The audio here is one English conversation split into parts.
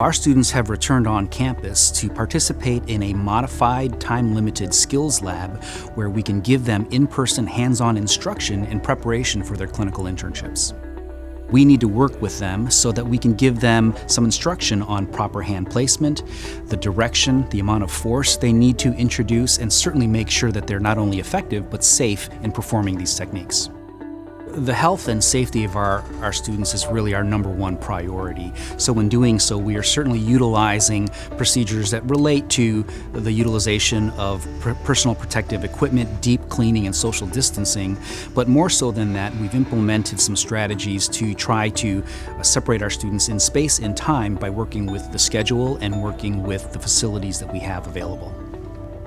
Our students have returned on campus to participate in a modified, time-limited skills lab where we can give them in-person, hands-on instruction in preparation for their clinical internships. We need to work with them so that we can give them some instruction on proper hand placement, the direction, the amount of force they need to introduce, and certainly make sure that they're not only effective but safe in performing these techniques. The health and safety of our students is really our #1 priority. So in doing so, we are certainly utilizing procedures that relate to the utilization of personal protective equipment, deep cleaning, and social distancing. But more so than that, we've implemented some strategies to try to separate our students in space and time by working with the schedule and working with the facilities that we have available.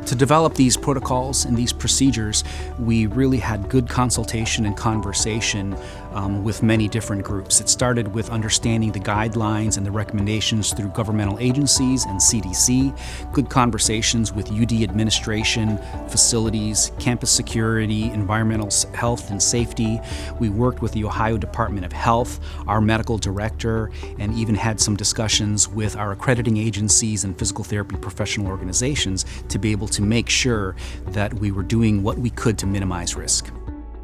To develop these protocols and these procedures, we really had good consultation and conversation with many different groups. It started with understanding the guidelines and the recommendations through governmental agencies and CDC, good conversations with UD administration, facilities, campus security, environmental health and safety. We worked with the Ohio Department of Health, our medical director, and even had some discussions with our accrediting agencies and physical therapy professional organizations to be able to make sure that we were doing what we could to minimize risk.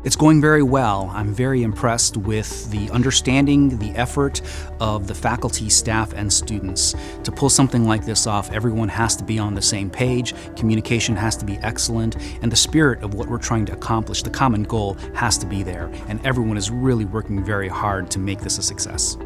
It's going very well. I'm very impressed with the understanding, the effort of the faculty, staff, and students. To pull something like this off, everyone has to be on the same page, communication has to be excellent, and the spirit of what we're trying to accomplish, the common goal, has to be there. And everyone is really working very hard to make this a success.